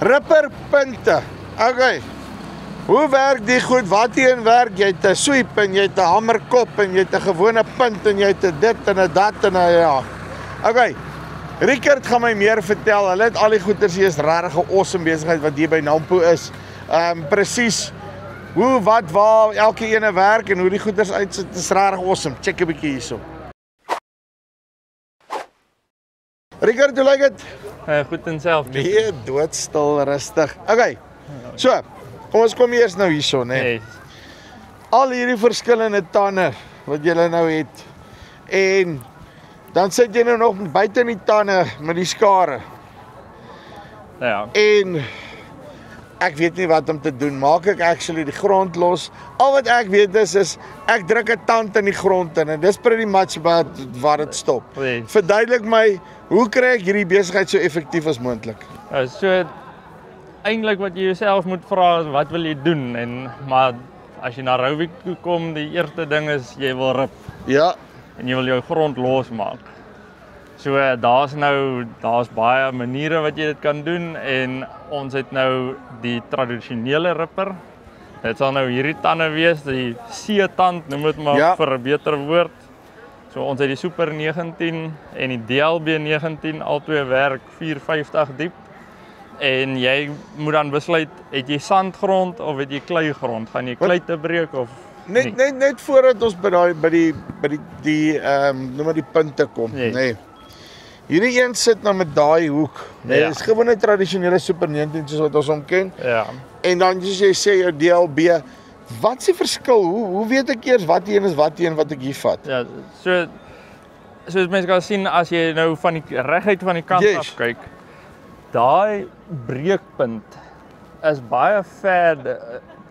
Ripperpunte. Okay. Hoe werk die goed? Wat hierin werk? Jy het 'n sweep en jy het 'n hamerkop en jy het 'n gewone punt en jy het 'n dit en 'n dat en 'n ja. Okay. Rickert gaan my meer vertel. Hulle het al die goeders hier is regtig 'n awesome besigheid wat hier by Nampo is. Presies hoe, wat, waar elke ene werk en hoe die goeders uitsit is regtig awesome. Check 'n bietjie hierso. Rickert, hoe lyk dit? Goed en self. Nee, doodstil, rustig. Okay. So, kom ons kom eers nou hierso, né? Yes. Al hierdie verskillende tande wat jy nou het. En dan sit jy nou nog buite in die tande met die skare. Ja. En ek weet nie wat om te doen. Maak ek actually die grond los? Al wat ek weet is ek druk 'n tand in die grond in en dis pretty much waar dit stop. Yes. Verduidelik my, hoe kry ek hierdie besigheid so effektief as moontlik? So eintlik wat jy jouself moet vra is wat wil jy doen maar as jy na Rowik toe kom, die eerste ding is jy wil rip Ja. en jy wil jou grond losmaak. So daar's baie maniere wat jy dit kan doen en ons het nou die tradisionele ripper. Dit sal nou hierdie tande wees, die C-tand noem dit maar Ja. vir 'n beter woord. So ons het die Super 19 en die DLB 19, albei werk 450 diep. En jy moet dan besluit, het jy sandgrond of het jy kleigrond? Gaan jy klei te breek of nie? Net voordat ons by die noem maar die punte kom, Yes. nee. Hierdie een sit nou met daai hoek. Nee, Ja. dis gewoon 'n tradisionele Super 19 soos wat ons hom ken. Ja. En dan soos jy sê jou DLB, wat is die verskil? Hoe weet ek eers wat een is wat ek hier vat? Ja, soos mense kan sien as jy nou van die reguit van die kant Yes. af kyk, daai breekpunt is baie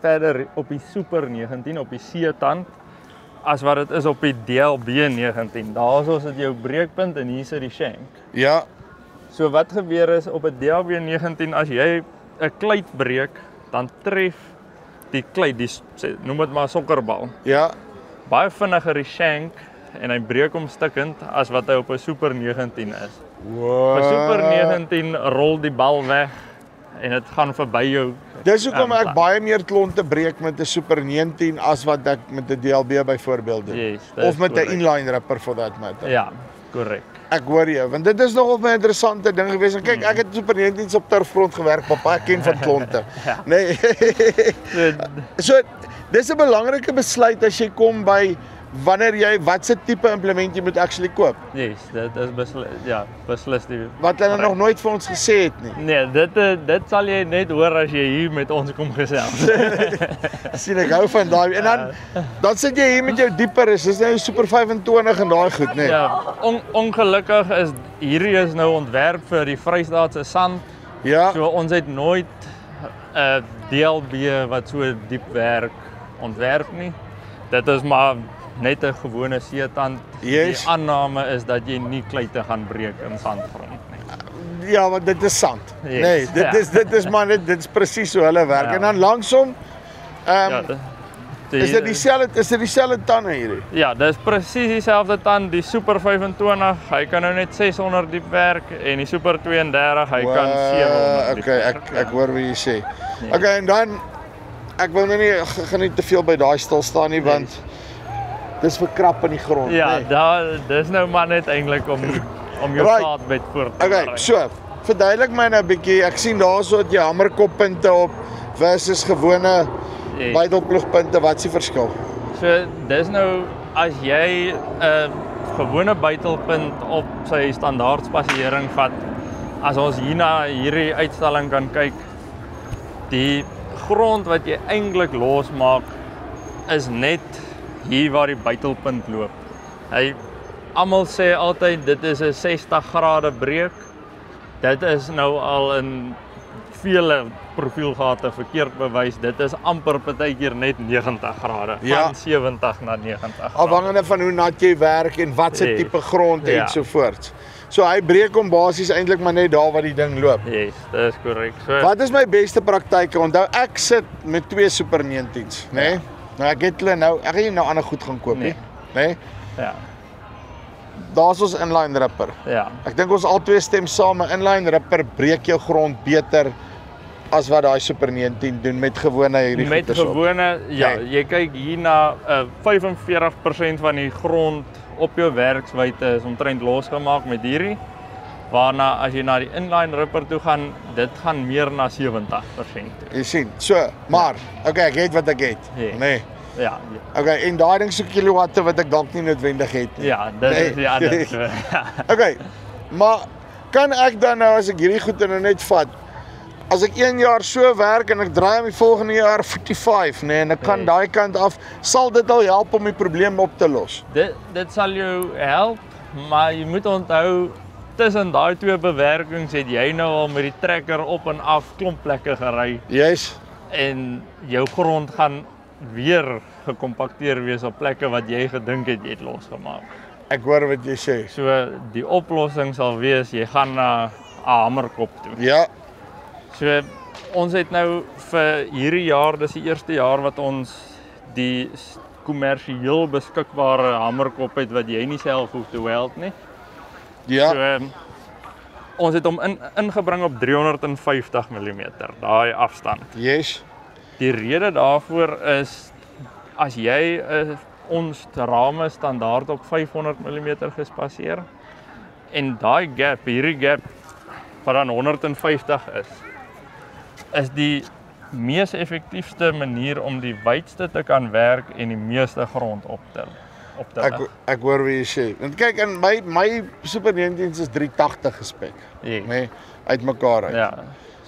verder op die Super 19 op die C-tand as wat dit is op die DLB 19. Daarso is dit jou breekpunt en hier sit die shank. Ja, So wat gebeur is op 'n DLB 19 as jy 'n kleit breek, dan tref die kleit, noem dit maar sokkerbal, ja, baie vinniger die shank en hy breek hom stukkend as wat hy op 'n Super 19 is. Op 'n Super 19 rol die bal weg en dit gaan verby jou. Dis hoekom ek baie meer klonte breek met 'n Super 19 as wat ek met 'n DLB byvoorbeeld doen. Yes, dit Of is met 'n korrek. inline ripper for that matter. Ja, korrek. Ek hoor jou, want dit is nogal 'n interessante ding gewees. En kyk, ek het Super 19 op turfgrond gewerk, papa, ek ken van klonte. Ja. Nee. So, dis 'n belangrike besluit as jy kom by wanneer jy watse tipe implement jy moet actually koop. Yes, dit is beslis die Wat hulle nog nooit vir ons gesê het nie. Nee, dit sal jy net hoor as jy hier met ons kom gesels. Sien ek hou van daai. En dan sit jy hier met jou dieper dis nou Super 25 en daai goed, nê. Ja, ongelukkig is hierdie is nou ontwerp vir die Vrystaatse sand. Ja. So ons het nooit 'n DLB wat so diep werk ontwerp nie. Dit is maar net 'n gewone C-tand. Yes. Die aanname is dat jy nie kleite gaan breek in sandgrond nie. Ja, want dit is sand. Yes, Nee, ja. dit is maar dit is presies hoe hulle werk. Ja. En dan langsom Ja, is dit dieselfde tande hierdie? Ja, dis presies dieselfde tand, die Super 25, hy kan nou net 600 diep werk en die Super 32, hy kan 700 diep Okay, werk. ek hoor wat jy sê. Ja. Okay, en dan ek wil nou nie gaan nie te veel by daai stil staan nie, want dis verkrap in die grond, Ja, nee. dis nou maar net eintlik om jou Right. saadbed voor te Okay, berei. so, verduidelik my nou 'n bietjie. Ek sien daarso dat jy hamerkoppunte op versus gewone Yes. buitelploegpunte. Wat is die verskil? So dis nou as jy 'n gewone buitelpunt op sy standaard spasiering vat, as ons hier na hierdie uitstalling kan kyk, die grond wat jy eintlik losmaak is net hier waar die buitelpunt loop. Almal sê altyd dit is 'n 60 grade breek. Dit is nou al in vele profielgate verkeerd bewys. Dit is amper partykeer net 90 grade, Ja. van 70 na 90 grade. Afhangende van hoe nat jy werk en wat se Yes. tipe grond Ja. en so voort. So hy breek hom basies eintlik maar net daar waar die ding loop. Yes, dit is korrek. So Wat is my beste praktyke? Onthou ek sit met 2 Super 19's, né? Nee? Nou ek het hulle nou, ek gaan nie nou ander goed gaan koop nie, né? ja, Daar's ons inline ripper. ja. Ek dink ons albei stem saam, 'n inline ripper breek jou grond beter as wat daai Super 19 doen met gewone hierdie Met goeders op. gewone, ja, Nee. jy kyk hier na 45% van die grond op jou werkswyte is omtrent losgemaak met hierdie. Waarna as jy na die inline ripper toe gaan, dit gaan meer na 70% toe. Jy sien. So, maar okay, ek het wat ek het. Ja. Nee. Ja, Okay, en daai ding so kilowatte wat ek dalk nie noodwendig het nie. ja, dit is die ander. So, ja. Okay. Maar kan ek dan nou as ek hierdie goede nou net vat, as ek 1 jaar so werk en ek draai hom die volgende jaar 45, nee, en ek kan Nee. daai kant af, sal dit al help om die probleem op te los. Dit sal jou help, maar jy moet onthou tussen daai twee bewerkings het jy nou al met die trekker op en af klomp plekke gery Yes. en jou grond gaan weer gekompakteer wees op plekke wat jy gedink het jy het losgemaak. Ek hoor wat jy sê. So die oplossing sal wees jy gaan na 'n hamerkop toe. Ja, So ons het nou vir hierdie jaar, dis die eerste jaar wat ons die kommersieel beskikbare hamerkop het wat jy nie self hoef te weld nie. ja, So ons het hom ingebring op 350 mm, daai afstand. yes. Die rede daarvoor is as jy ons rame standaard op 500 mm gespaseer en daai gap, hierdie gap wat dan 150 is die mees effektiefste manier om die wydste te kan werk en die meeste grond op te Ek hoor wat jy sê. Want kyk, in my Super 19 is 380 gespek, Yes. nee, uitmekaar uit. Ja.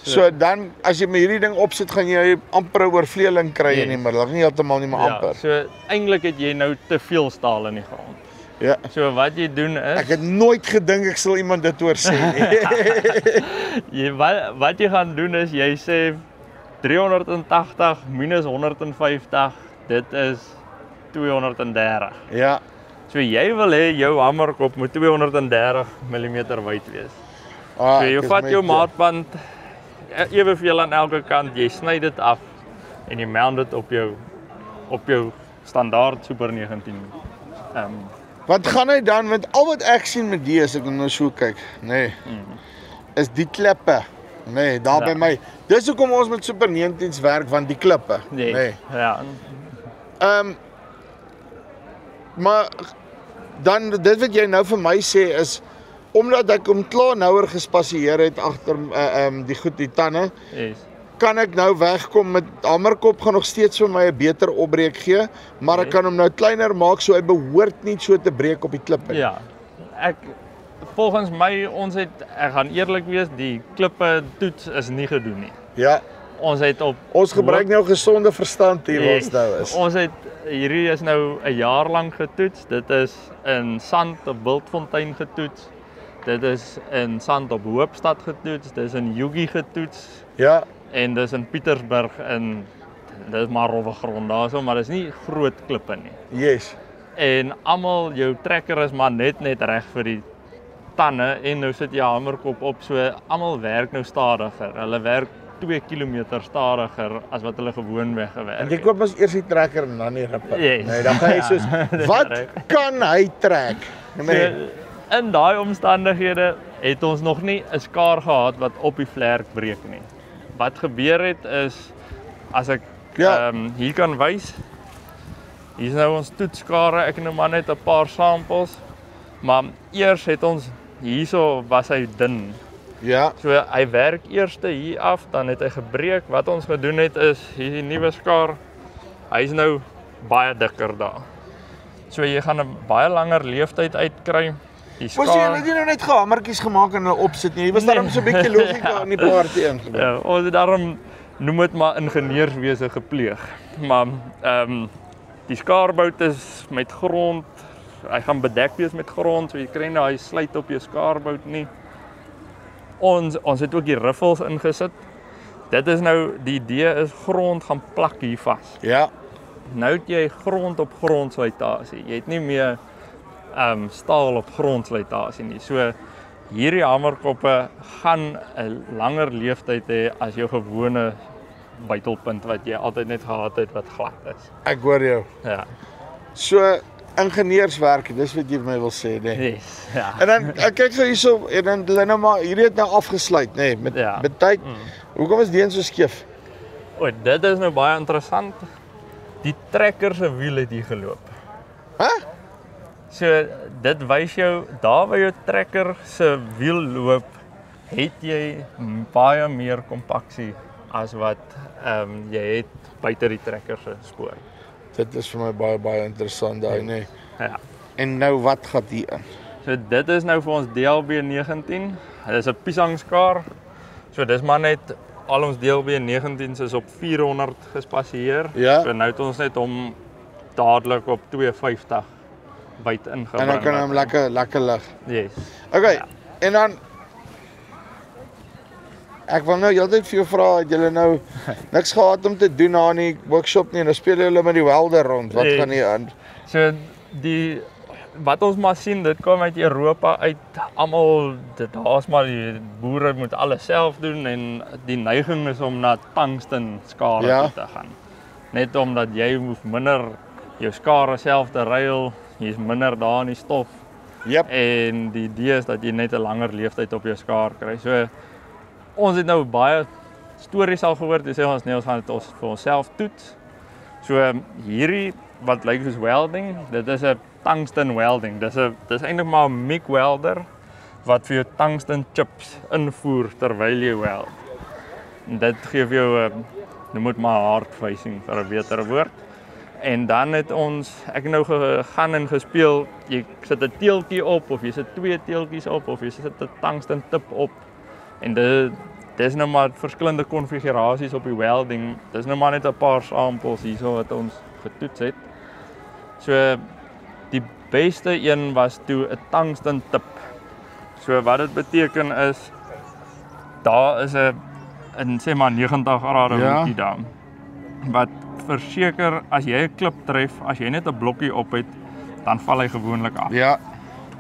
So dan as jy met hierdie ding opsit, gaan jy amper 'n oorvleeling kry in die Yes. middel. Nie heeltemal nie, maar Ja, amper. so eintlik het jy nou te veel staal in die grond. Ja. So wat jy doen is Ek het nooit gedink ek sal iemand dit hoor sê nie. wat jy gaan doen is jy sê 380 minus 150, dit is 230. Ja, So jy wil hê jou hamerkop moet 230 mm wyd wees. ah, So jy ek is vat met jou maatband eweveel aan elke kant, jy sny dit af en jy mount dit op jou standaard Super 19. Wat gaan hy dan, want al wat ek sien met die as ek nou so kyk, nee, is die klippe. Nee, daar Ja. by my. Dis hoekom ons met Super 19's werk, want die klippe. Nee. Ja. Maar dan dit wat jy nou vir my sê is omdat ek hom klaar nouer gespasieer het agter die goed die tande, Yes. kan ek nou wegkom met hamerkop gaan nog steeds vir my 'n beter opbreek gee, maar ek kan hom nou kleiner maak so hy behoort nie so te breek op die klippe nie. Ja. Volgens my ek gaan eerlik wees, die klippe toets is nie gedoen nie. Ja. Ons het op Ons gebruik nou gesonde verstand hier waar ons nou is. Ons het hierdie is nou 'n jaar lank getoets. Dit is in Sand op Wildfontein getoets. Dit is in Sand op Hoopstad getoets. Dit is in Yugi getoets Ja, en dis in Pietersburg in dit is maar rowwe grond daarso, maar dis nie groot klippe nie. yes. En almal jou trekker is maar net reg vir die tande en nou sit jy hamerkop op, so almal werk nou stadiger. Hulle werk 2 km stadiger as wat hulle gewoonweg gewerk En het. jy koop ons eers die trekker en dan die ripper. Yes. Nee, dan gaan jy soos Dis wat reg. kan hy trek? Nee. So, in daai omstandighede het ons nog nie 'n skaar gehad wat op die vlerk breek nie. Wat gebeur het is as ek Ja. hier kan wys. Hier is nou ons toetskare. Ek noem maar net 'n paar samples. Maar eers het ons hierso was hy dun. Ja, So hy werk eers hier af, dan het hy gebreek. Wat ons gedoen het is hier die nuwe skaar. Hy's nou baie dikker daar. So jy gaan 'n baie langer leeftyd uitkry. Die moes jy het jy nou net gehamertjies gemaak en hulle opsit nie. Jy was daarom so 'n bietjie logika in die paartjie ingebring. Ja, ons het daarom noem dit maar ingenieurswese gepleeg. Maar die skaarbout is met grond. Hy gaan bedek wees met grond, so jy kry nou hy sluit op jou skaarbout nie. Ons het ook die riffels ingesit. Dit is nou die idee is grond gaan plak hier vas. Ja, Nou het jy grond op grondsluitasie. Jy het nie meer staal op grondsluitasie nie. So hierdie hamerkoppe gaan 'n langer leeftyd hê as jou gewone buitelpunt wat jy altyd net gehad het wat glad is. ek hoor jou. Ja. So ingenieurswerk, dis wat jy vir my wil sê, nee. Yes. Ja. En dan ek kyk gou hierso en dan hulle nou maar hierdie het nou afgesluit, nê, met Ja. met tyd. Hoekom is die een so skeef? O, dit is nou baie interessant. Die trekker se wiel het hier geloop. Hæ? So dit wys jou daar waar jou trekker se wiel loop, het jy baie meer kompaksie as wat jy het buite die trekker se spoor. Dit is vir my baie interessant daai, nee. Ja. En nou wat gaan hier in? So dit is nou vir ons DLB19. Dit is 'n piesangskaar. So dis maar net al ons DLB19's is op 400 gespasieer. Ja. So nou het ons net hom dadelik op 250 byt ingebring. En dan kan hom lekker lig. Yes. Okay, en dan ek wil nou heeltyd vir jou vra, het julle nou niks gehad om te doen aan die workshop nie en dan speel julle met die welder rond. Wat gaan hier aan? So die wat ons maar sien, dit kom uit Europa uit. Almal daar's maar die boere moet alles self doen en die neiging is om na tungsten skare toe te gaan. Net omdat jy hoef minder jou skare self te ruil, jy's minder daar in die stof. Yep. En die idee is dat jy net 'n langer leeftyd op jou skaar kry. So ons het nou baie stories al gehoor, dis sê ons nee, ons gaan dit vir onsself toets. So hierdie wat lyk soos welding, dit is 'n tungsten welding. Dis eintlik maar 'n MIG welder wat vir jou tungsten chips invoer terwyl jy weld. En dit gee vir jou noem dit maar hard facing vir 'n beter woord. En dan het ons ek nou gegaan en gespeel, jy sit 'n teeltjie op of jy sit 2 teeltjies op of jy sit 'n tungsten tip op. En dis nou maar verskillende konfigurasies op die welding. Dis nou maar net 'n paar samples hierso wat ons getoets het. So die beste een was toe 'n tungsten tip. So wat dit beteken is daar is 'n sê maar 90 grade hoekie daar. Wat verseker as jy 'n klip tref, as jy net 'n blokkie op het, dan val hy gewoonlik af. Ja.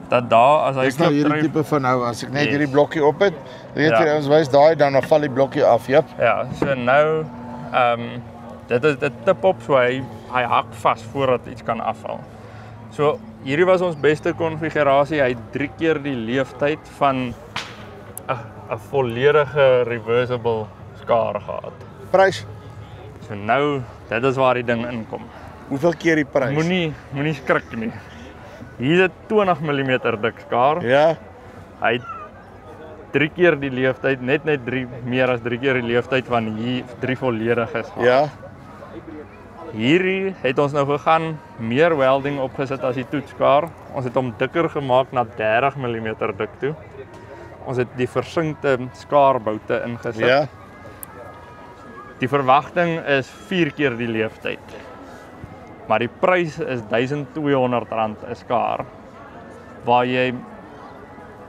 Dat daar as hy Dis nou klip hierdie tref, tipe van nou as ek net hierdie blokkie op het, weet jy ons wys daai dan val die blokkie af, jep. ja, so nou dit is 'n tip op so hy hak vas voordat iets kan afval. So hierdie was ons beste konfigurasie. Hy het 3 keer die leeftyd van 'n volledige reversible skaar gehad. Prys? So nou, dit is waar die ding inkom. Hoeveel keer die prys? Moenie skrik nie. Hier is 'n 20 mm dik skaar. Ja. Hy het 3 keer die leeftyd, net 3 meer as 3 keer die leeftyd van hier 3 vollediges gehad. Ja. Hierdie het ons nou gegaan meer welding opgesit as die toetskaar. Ons het hom dikker gemaak na 30 mm dik toe. Ons het die versinkte skaarboute ingesit. Ja. Die verwagting is 4 keer die leeftyd. Maar die prys is R1200 'n skaar. Waar jy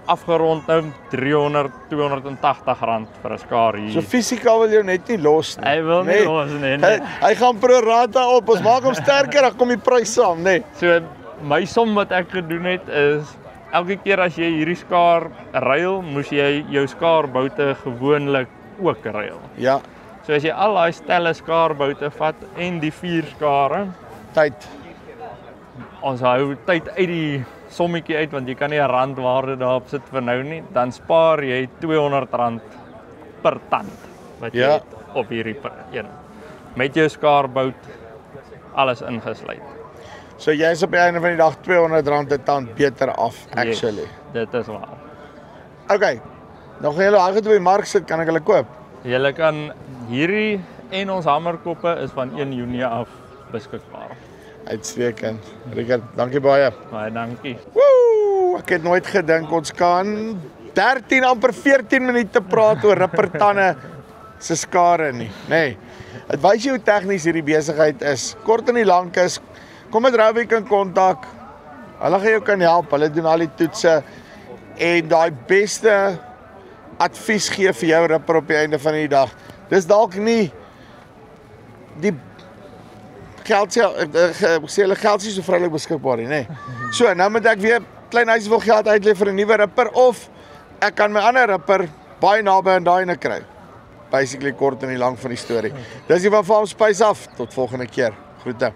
afgerond nou R280 vir 'n skaar hier. So fisika wil jou net nie los nie. Hy wil nie los nie. Hy gaan pro rata op. Ons maak hom sterker, dan kom die prys saam, nê. So my som wat ek gedoen het is elke keer as jy hierdie skaar ruil, moes jy jou skaarboute gewoonlik ook ruil. Ja. So as jy al daai stelle skaarboute vat en die 4 skare, Tyd. ons hou tyd uit die sommetjie uit want jy kan nie 'n randwaarde daarop sit vir nou nie, dan spaar jy R200 per tand wat jy het op hierdie een. Met jou skaarbout alles ingesluit. So jy is op die einde van die dag R200 'n tand beter af actually. Yes, dit is waar. Okay. Nog julle al op die mark sit, kan ek hulle koop? Julle kan hierdie en ons hamerkoppe is van 1 Junie af beskikbaar. Uitstekend. Richard, dankie baie. Baie dankie. Woe! Ek het nooit gedink ons kan 13 amper 14 minute praat oor rippertande se skare nie, nê. Nee. Dit wys jy hoe tegnies hierdie besigheid is. Kort en die lank is, kom met Rubik in kontak. Hulle gaan jou kan help. Hulle doen al die toetse en daai beste advies gee vir jou ripper op die einde van die dag. Dis dalk nie die geld sê hulle geld is so vrylik beskikbaar nie, nê. So, nou moet ek weer klein huisie wil geld uitlê vir 'n nuwe ripper of ek kan my ander ripper baie naby aan daai ene kry. Basically kort en die lank van die storie. Dis die van Farm Spice af. Tot volgende keer. Groete.